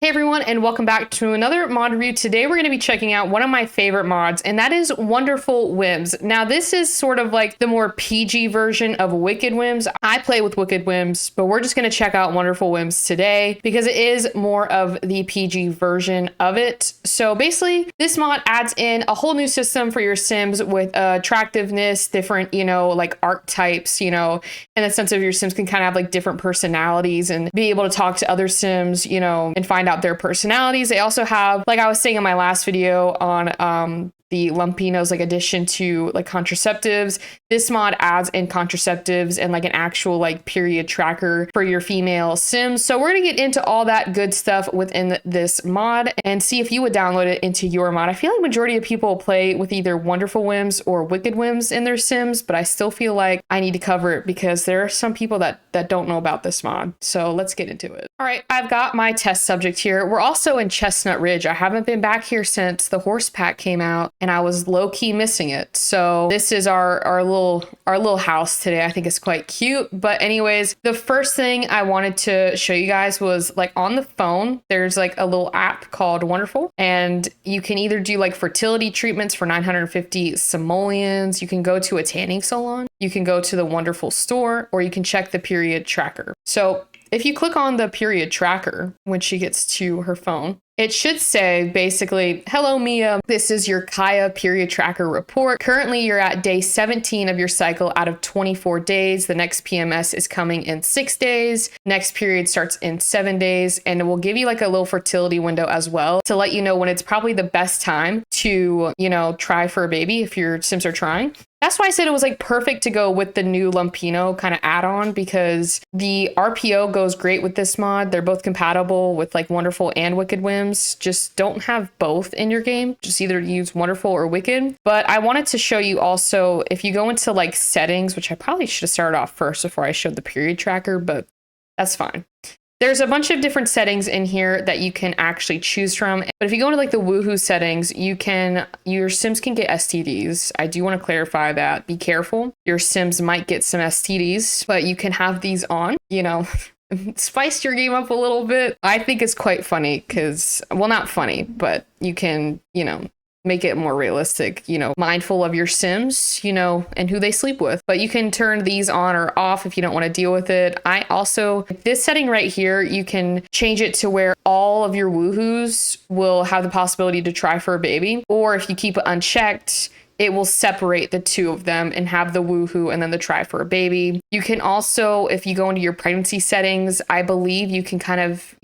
Hey everyone, and welcome back to another mod review. Today we're going to be checking out one of my favorite mods, and that is Wonderfulwhims. Now this is sort of like the more PG version of Wickedwhims. I play with Wickedwhims, but we're just going to check out Wonderfulwhims today because it is more of the PG version of it. So basically, this mod adds in a whole new system for your Sims with attractiveness, different, like archetypes, in the sense of your Sims can kind of have like different personalities and be able to talk to other Sims, and find out their personalities. They also have, like I was saying in my last video on the Lumpinos, like addition to like contraceptives. This mod adds in contraceptives and like an actual like period tracker for your female Sims. So we're gonna get into all that good stuff within this mod and see if you would download it into your mod. I feel like majority of people play with either Wonderfulwhims or Wickedwhims in their Sims, but I still feel like I need to cover it because there are some people that don't know about this mod. So let's get into it. All right, I've got my test subject here. We're also in Chestnut Ridge. I haven't been back here since the horse pack came out, and I was low-key missing it. So this is our little house today. I think it's quite cute. But anyways, the first thing I wanted to show you guys was like on the phone, there's like a little app called Wonderful, and you can either do like fertility treatments for 950 simoleons. You can go to a tanning salon. You can go to the Wonderful store, or you can check the period tracker. So if you click on the period tracker when she gets to her phone, it should say basically, hello, Mia. This is your Kaya period tracker report. Currently, you're at day 17 of your cycle out of 24 days. The next PMS is coming in 6 days. Next period starts in 7 days. And it will give you like a little fertility window as well to let you know when it's probably the best time to, try for a baby if your Sims are trying. That's why I said it was like perfect to go with the new Lumpino kind of add-on because the RPO goes great with this mod. They're both compatible with like Wonderful and Wickedwhims. Just don't have both in your game. Just either use Wonderful or Wicked. But I wanted to show you also, if you go into like settings, which I probably should have started off first before I showed the period tracker, but that's fine. There's a bunch of different settings in here that you can actually choose from. But if you go into like the woohoo settings, your Sims can get STDs. I do want to clarify that. Be careful. Your Sims might get some STDs, but you can have these on, spice your game up a little bit. I think it's quite funny because, well, not funny, but you can, make it more realistic, mindful of your Sims, and who they sleep with. But you can turn these on or off if you don't want to deal with it. I also, this setting right here, you can change it to where all of your woohoos will have the possibility to try for a baby. Or if you keep it unchecked, it will separate the two of them and have the woohoo and then the try for a baby. You can also, if you go into your pregnancy settings, I believe you can kind of,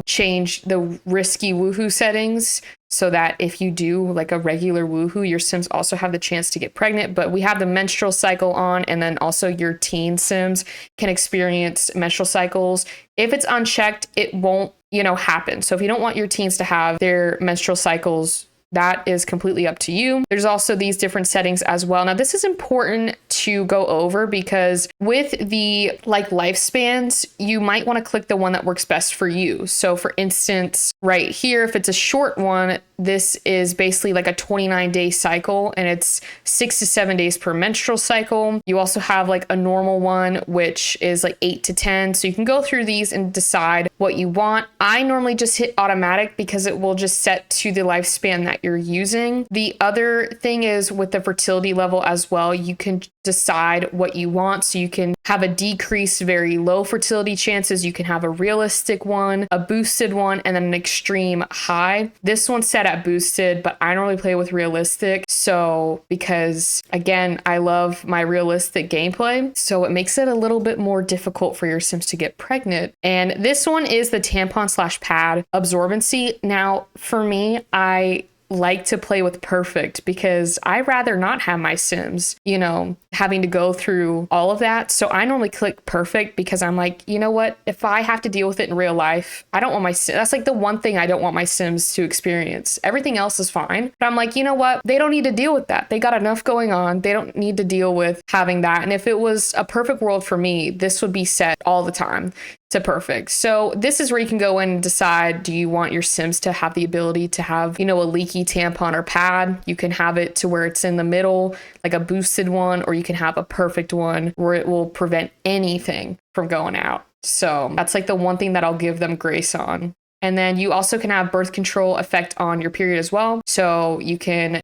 change the risky woohoo settings so that if you do like a regular woohoo, your Sims also have the chance to get pregnant. But we have the menstrual cycle on, and then also your teen Sims can experience menstrual cycles. If it's unchecked, it won't, happen. So if you don't want your teens to have their menstrual cycles, that is completely up to you. There's also these different settings as well. Now, this is important to go over because with the like lifespans, you might want to click the one that works best for you. So for instance, right here, if it's a short one, this is basically like a 29-day cycle and it's 6 to 7 days per menstrual cycle. You also have like a normal one, which is like 8 to 10. So you can go through these and decide what you want. I normally just hit automatic because it will just set to the lifespan that you're using. The other thing is with the fertility level as well, you can decide what you want. So you can have a decreased, very low fertility chances. You can have a realistic one, a boosted one, and then an extreme high. This one's set at boosted, but I normally play with realistic. So because again, I love my realistic gameplay. So it makes it a little bit more difficult for your Sims to get pregnant. And this one is the tampon/pad absorbency. Now for me, I like to play with perfect because I rather not have my Sims, having to go through all of that. So I normally click perfect because I'm like, you know what? If I have to deal with it in real life, I don't want my Sims. That's like the one thing I don't want my Sims to experience. Everything else is fine. But I'm like, you know what? They don't need to deal with that. They got enough going on. They don't need to deal with having that. And if it was a perfect world for me, this would be set all the time to perfect. So this is where you can go in and decide, do you want your Sims to have the ability to have, a leaky tampon or pad? You can have it to where it's in the middle, like a boosted one, or you can have a perfect one where it will prevent anything from going out. So that's like the one thing that I'll give them grace on. And then you also can have birth control effect on your period as well. So you can,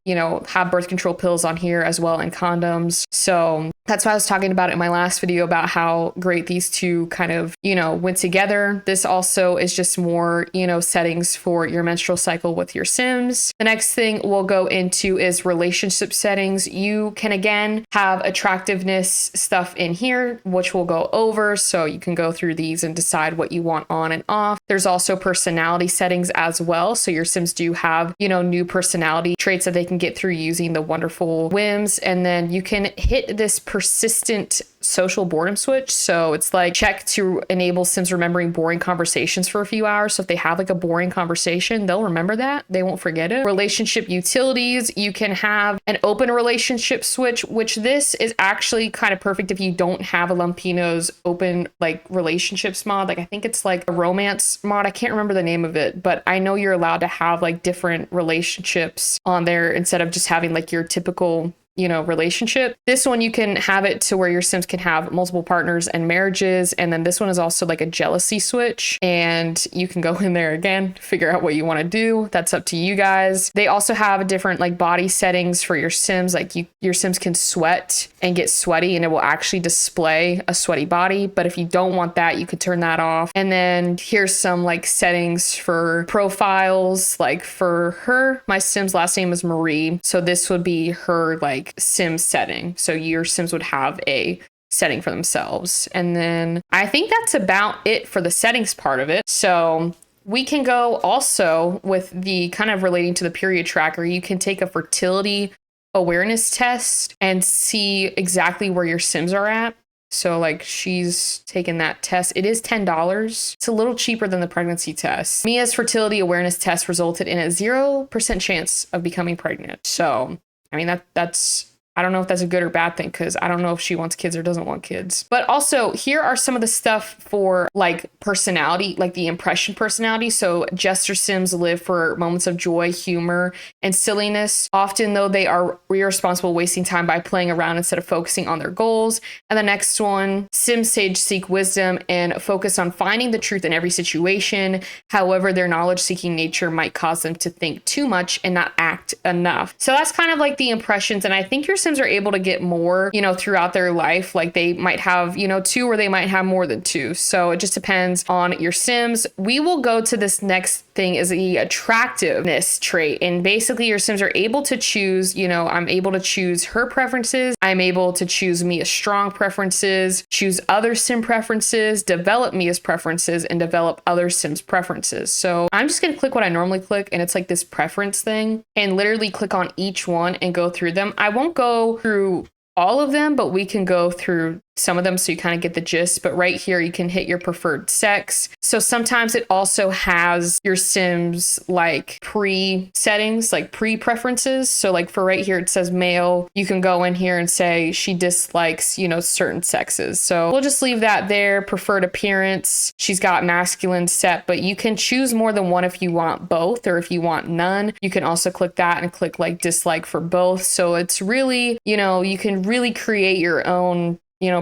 have birth control pills on here as well, and condoms. So that's why I was talking about it in my last video about how great these two kind of, went together. This also is just more, settings for your menstrual cycle with your Sims. The next thing we'll go into is relationship settings. You can again have attractiveness stuff in here, which we'll go over. So you can go through these and decide what you want on and off. There's also personality settings as well. So your Sims do have, new personality traits that they can get through using the Wonderful Whims. And then you can hit this persistent social boredom switch. So it's like check to enable Sims remembering boring conversations for a few hours. So if they have like a boring conversation, they'll remember that. They won't forget it. Relationship utilities. You can have an open relationship switch, which this is actually kind of perfect if you don't have a Lumpino's open like relationships mod. Like I think it's like a romance mod. I can't remember the name of it, but I know you're allowed to have like different relationships on there instead of just having like your typical relationship. This one, you can have it to where your Sims can have multiple partners and marriages. And then this one is also like a jealousy switch, and you can go in there again, figure out what you want to do. That's up to you guys. They also have different like body settings for your Sims. Like your Sims can sweat and get sweaty, and it will actually display a sweaty body. But if you don't want that, you could turn that off. And then here's some like settings for profiles. Like for her, my Sim's last name is Marie. So this would be her like Sim setting. So your Sims would have a setting for themselves. And then I think that's about it for the settings part of it. So we can go also with the kind of relating to the period tracker. You can take a fertility awareness test and see exactly where your Sims are at. So like she's taken that test. It is $10. It's a little cheaper than the pregnancy test. Mia's fertility awareness test resulted in a 0% chance of becoming pregnant. So I mean, that's I don't know if that's a good or bad thing, because I don't know if she wants kids or doesn't want kids. But also here are some of the stuff for like personality, like the impression personality. So Jester Sims live for moments of joy, humor, and silliness. Often though, they are irresponsible, wasting time by playing around instead of focusing on their goals. And the next one, Sim Sage seek wisdom and focus on finding the truth in every situation. However, their knowledge-seeking nature might cause them to think too much and not act enough. So that's kind of like the impressions. And I think your Sims are able to get more, throughout their life. Like they might have, 2, or they might have more than 2. So it just depends on your Sims. We will go to this next thing is the attractiveness trait. And basically your Sims are able to choose, I'm able to choose her preferences. I'm able to choose Mia's strong preferences, choose other Sim preferences, develop Mia's preferences, and develop other Sims preferences. So I'm just going to click what I normally click, and it's like this preference thing, and literally click on each one and go through them. I won't go through all of them, but we can go through some of them so you kind of get the gist. But right here, you can hit your preferred sex. So sometimes it also has your Sims like pre-settings, like pre-preferences. So like for right here, it says male. You can go in here and say she dislikes, certain sexes. So we'll just leave that there. Preferred appearance. She's got masculine set, but you can choose more than one if you want both, or if you want none. You can also click that and click like dislike for both. So it's really, you can really create your own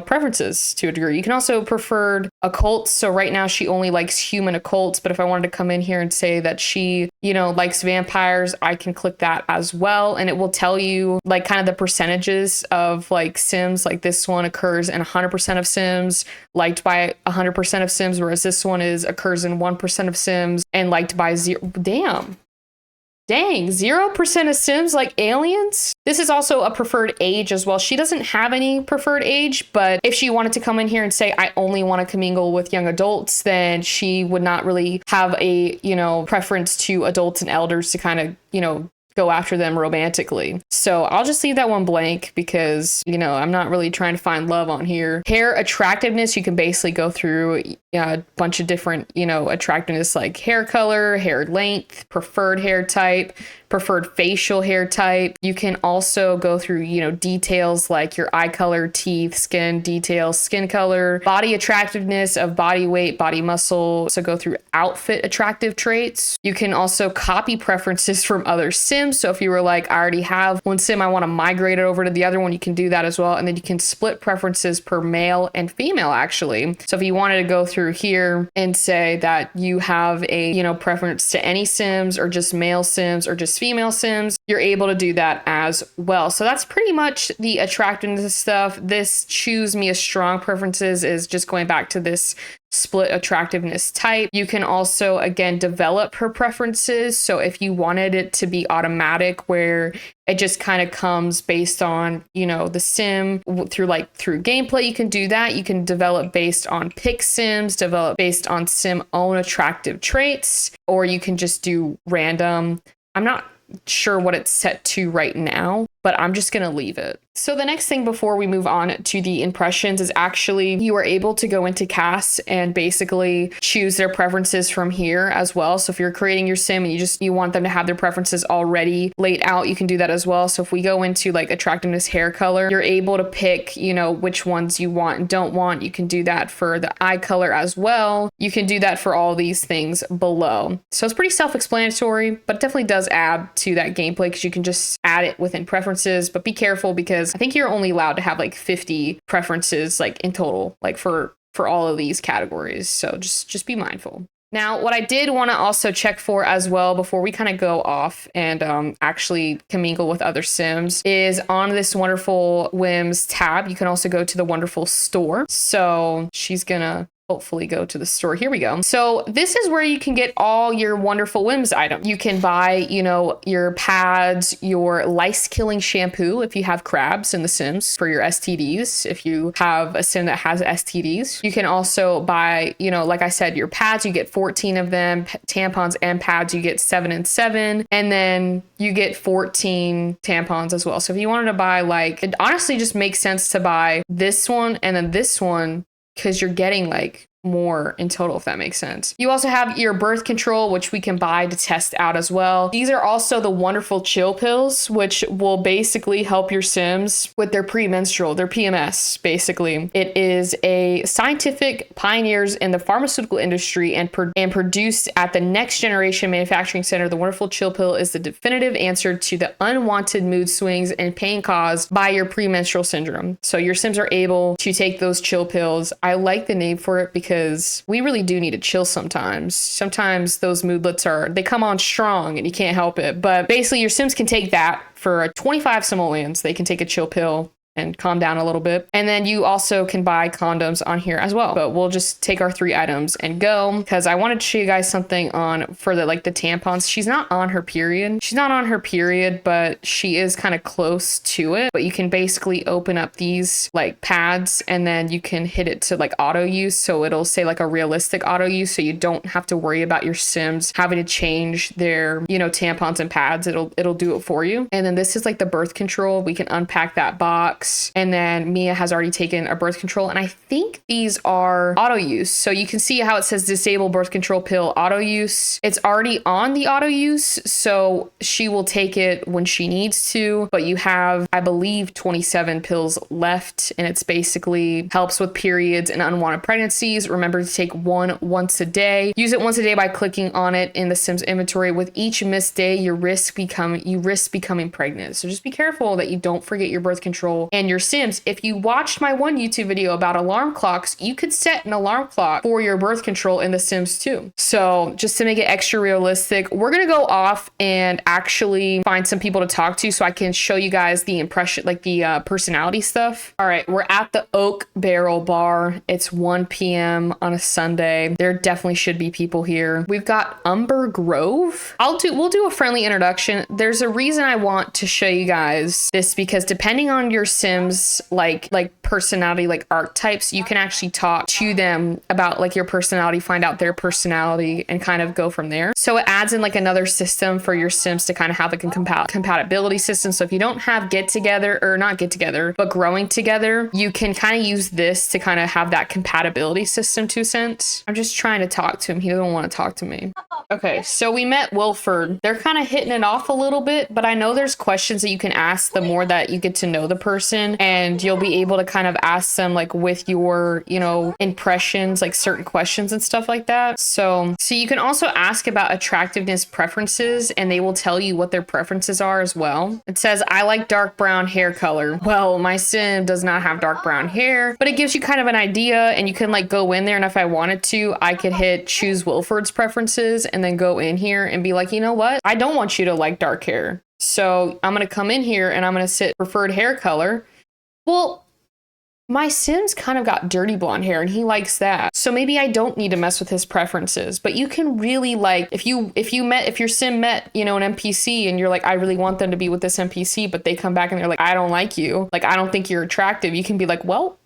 preferences to a degree. You can also preferred occults. So right now she only likes human occults, but if I wanted to come in here and say that she, likes vampires, I can click that as well. And it will tell you like kind of the percentages of like Sims. Like this one occurs in 100% of Sims, liked by 100% of Sims, whereas this one occurs in 1% of Sims and liked by 0. Dang, 0% of Sims like aliens? This is also a preferred age as well. She doesn't have any preferred age, but if she wanted to come in here and say, I only want to commingle with young adults, then she would not really have a, preference to adults and elders to kind of, go after them romantically. So I'll just leave that one blank because, I'm not really trying to find love on here. Hair attractiveness, you can basically go through a bunch of different, attractiveness like hair color, hair length, preferred hair type, preferred facial hair type. You can also go through, you know, details like your eye color, teeth, skin details, skin color, body attractiveness of body weight, body muscle. So go through outfit attractive traits. You can also copy preferences from other Sims. So if you were like, I already have one Sim, I want to migrate it over to the other one, you can do that as well. And then you can split preferences per male and female, actually. So if you wanted to go through here and say that you have a, you know, preference to any Sims or just male Sims or just female Sims, you're able to do that as well. So that's pretty much the attractiveness stuff. This choose me a strong preferences is just going back to this split attractiveness type. You can also, again, develop her preferences. So if you wanted it to be automatic, where it just kind of comes based on, you know, the Sim through gameplay, you can do that. You can develop based on pick Sims, develop based on Sim own attractive traits, or you can just do random. I'm not sure what it's set to right now, but I'm just going to leave it. So the next thing before we move on to the impressions is actually you are able to go into cast and basically choose their preferences from here as well. So if you're creating your Sim and you want them to have their preferences already laid out, you can do that as well. So if we go into like attractiveness hair color, you're able to pick, you know, which ones you want and don't want. You can do that for the eye color as well. You can do that for all these things below. So it's pretty self-explanatory, but it definitely does add to that gameplay because you can just add it within preferences, but be careful because I think you're only allowed to have like 50 preferences like in total, like for all of these categories. So just be mindful. Now, what I did want to also check for as well before we kind of go off and actually commingle with other Sims is on this Wonderful Whims tab. You can also go to the Wonderful store. So she's gonna hopefully go to the store. Here we go. So this is where you can get all your Wonderful Whims items. You can buy, you know, your pads, your lice killing shampoo if you have crabs in the Sims for your STDs. If you have a Sim that has STDs, you can also buy, you know, like I said, your pads, you get 14 of them, tampons and pads, you get 7 and 7, and then you get 14 tampons as well. So if you wanted to buy, like, it honestly just makes sense to buy this one and then this one, because you're getting like more in total, if that makes sense. You also have your birth control, which we can buy to test out as well. These are also the wonderful chill pills, which will basically help your Sims with their premenstrual, their PMS, basically. It is a scientific pioneers in the pharmaceutical industry and produced at the Next Generation Manufacturing Center. The wonderful chill pill is the definitive answer to the unwanted mood swings and pain caused by your premenstrual syndrome. So your Sims are able to take those chill pills. I like the name for it because we really do need to chill sometimes. Sometimes those moodlets they come on strong and you can't help it. But basically your Sims can take that for 25 simoleons. They can take a chill pill and calm down a little bit. And then you also can buy condoms on here as well. But we'll just take our 3 items and go, because I wanted to show you guys something on for the tampons. She's not on her period. She's not on her period, but she is kind of close to it. But you can basically open up these like pads and then you can hit it to like auto use. So it'll say like a realistic auto use. So you don't have to worry about your Sims having to change their, you know, tampons and pads. It'll do it for you. And then this is like the birth control. We can unpack that box. And then Mia has already taken a birth control. And I think these are auto use. So you can see how it says disable birth control pill auto use. It's already on the auto use. So she will take it when she needs to. But you have, I believe, 27 pills left. And it's basically helps with periods and unwanted pregnancies. Remember to take one once a day. Use it once a day by clicking on it in the Sims inventory. With each missed day, you risk becoming pregnant. So just be careful that you don't forget your birth control and your Sims. If you watched my one YouTube video about alarm clocks, you could set an alarm clock for your birth control in The Sims too. So just to make it extra realistic, we're going to go off and actually find some people to talk to so I can show you guys the impression, like the personality stuff. All right, we're at the Oak Barrel Bar. It's 1 p.m. on a Sunday. There definitely should be people here. We've got Umber Grove. We'll do a friendly introduction. There's a reason I want to show you guys this, because depending on your Sims like personality, like archetypes, you can actually talk to them about like your personality, find out their personality, and kind of go from there. So it adds in like another system for your Sims to kind of have like a compatibility system. So if you don't have get together, or not get together, but growing together, you can kind of use this to kind of have that compatibility system, 2 cents. I'm just trying to talk to him. He doesn't want to talk to me. Okay, so we met Wilford. They're kind of hitting it off a little bit, but I know there's questions that you can ask the more that you get to know the person, and you'll be able to kind of ask them like with your, you know, impressions, like certain questions and stuff like that. So you can also ask about attractiveness preferences, and they will tell you what their preferences are as well. It says, I like dark brown hair color. Well, my Sim does not have dark brown hair, but it gives you kind of an idea, and you can like go in there, and if I wanted to, I could hit choose Wilford's preferences and then go in here and be like, you know what? I don't want you to like dark hair. So I'm going to come in here and I'm going to set preferred hair color. Well, my Sim's kind of got dirty blonde hair and he likes that. So maybe I don't need to mess with his preferences, but you can really like, if your Sim met, you know, an NPC and you're like, I really want them to be with this NPC, but they come back and they're like, I don't like you. Like, I don't think you're attractive. You can be like, well,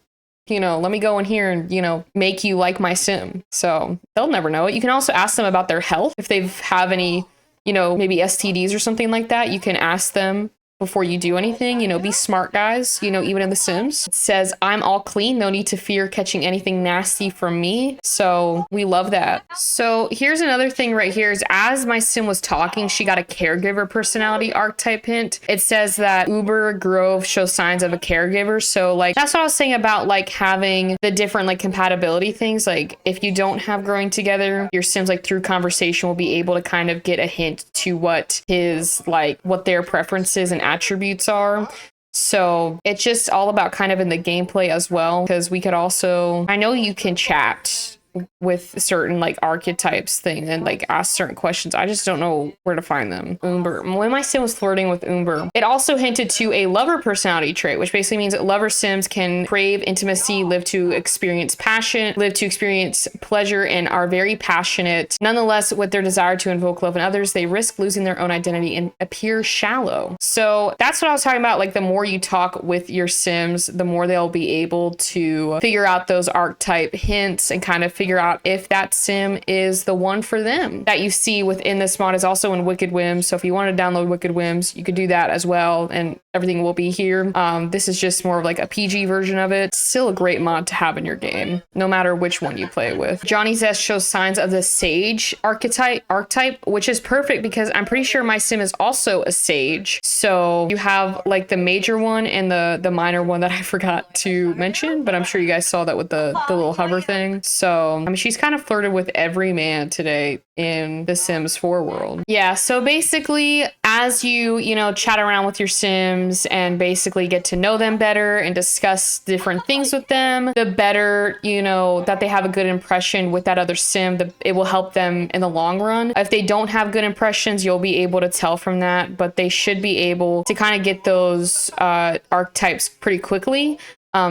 you know, let me go in here and, you know, make you like my Sim. So they'll never know it. You can also ask them about their health. If they have any, you know, maybe STDs or something like that, you can ask them before you do anything. You know, be smart, guys, you know, even in The Sims. It says, I'm all clean. No need to fear catching anything nasty from me. So we love that. So here's another thing right here is, as my Sim was talking, she got a caregiver personality archetype hint. It says that Uber Grove shows signs of a caregiver. So like, that's what I was saying about like having the different like compatibility things. Like if you don't have growing together, your Sims like through conversation will be able to kind of get a hint to what his like, what their preferences and attributes are. So it's just all about kind of in the gameplay as well, because we could also, I know you can chat with certain like archetypes thing and like ask certain questions. I just don't know where to find them. Umber. When my Sim was flirting with Umber, it also hinted to a lover personality trait, which basically means that lover Sims can crave intimacy, live to experience passion, live to experience pleasure, and are very passionate. Nonetheless, with their desire to invoke love in others, they risk losing their own identity and appear shallow. So that's what I was talking about. Like the more you talk with your Sims, the more they'll be able to figure out those archetype hints and kind of figure out if that Sim is the one for them. That you see within this mod is also in Wonderfulwhims. So if you want to download Wonderfulwhims, you could do that as well, and everything will be here. This is just more of like a PG version of it. Still a great mod to have in your game, no matter which one you play with. Johnny Zest shows signs of the sage archetype, which is perfect because I'm pretty sure my Sim is also a sage. So you have like the major one and the minor one that I forgot to mention, but I'm sure you guys saw that with the little hover thing. So I mean, she's kind of flirted with every man today in the Sims 4 world. Yeah, so basically, as you know, chat around with your Sims and basically get to know them better and discuss different things with them, the better, you know, that they have a good impression with that other Sim, it will help them in the long run. If they don't have good impressions, you'll be able to tell from that, but they should be able to kind of get those archetypes pretty quickly.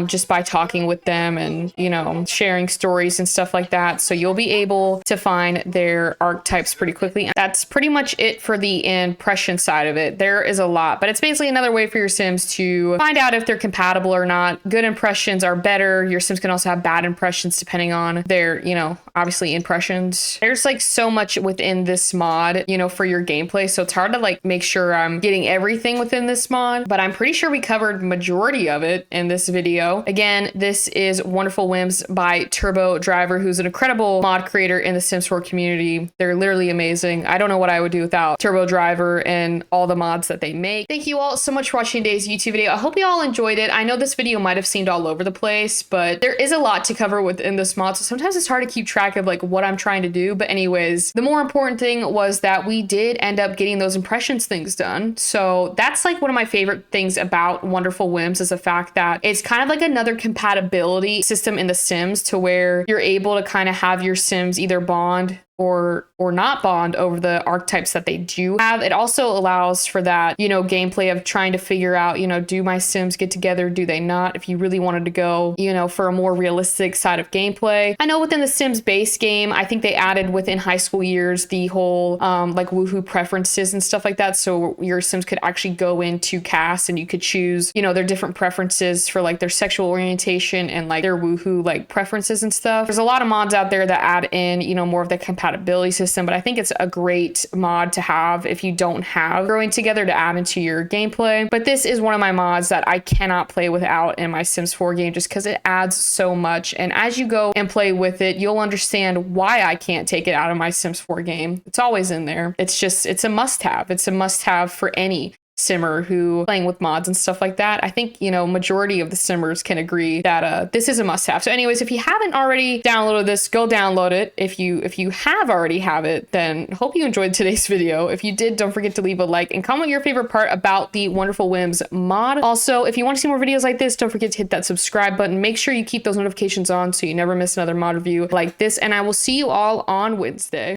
Just by talking with them and, you know, sharing stories and stuff like that. So you'll be able to find their archetypes pretty quickly. That's pretty much it for the impression side of it. There is a lot, but it's basically another way for your Sims to find out if they're compatible or not. Good impressions are better. Your Sims can also have bad impressions depending on their, you know, obviously impressions. There's like so much within this mod, you know, for your gameplay. So it's hard to like make sure I'm getting everything within this mod, but I'm pretty sure we covered majority of it in this video. Again, this is Wonderfulwhims by Turbo Driver, who's an incredible mod creator in the Sims 4 community. They're literally amazing. I don't know what I would do without Turbo Driver and all the mods that they make. Thank you all so much for watching today's YouTube video. I hope you all enjoyed it. I know this video might have seemed all over the place, but there is a lot to cover within this mod, so sometimes it's hard to keep track of like what I'm trying to do. But anyways, the more important thing was that we did end up getting those impressions things done. So that's like one of my favorite things about Wonderfulwhims, is the fact that it's kind of like another compatibility system in the Sims, to where you're able to kind of have your Sims either bond or not bond over the archetypes that they do have. It also allows for that, you know, gameplay of trying to figure out, you know, do my Sims get together? Do they not? If you really wanted to go, you know, for a more realistic side of gameplay. I know within the Sims base game, I think they added within high school years the whole like woohoo preferences and stuff like that. So your Sims could actually go into cast and you could choose, you know, their different preferences for like their sexual orientation and like their woohoo like preferences and stuff. There's a lot of mods out there that add in, you know, more of the compatibility system, but I think it's a great mod to have if you don't have growing together to add into your gameplay. But this is one of my mods that I cannot play without in my Sims 4 game just because it adds so much. And as you go and play with it, you'll understand why I can't take it out of my Sims 4 game. It's always in there. It's a must have. It's a must have for any simmer who playing with mods and stuff like that. I think, you know, majority of the simmers can agree that this is a must have. So anyways, if you haven't already downloaded this, go download it. If you have already have it, then hope you enjoyed today's video. If you did, don't forget to leave a like and comment your favorite part about the Wonderful Whims mod. Also, if you want to see more videos like this, don't forget to hit that subscribe button. Make sure you keep those notifications on so you never miss another mod review like this, and I will see you all on Wednesday.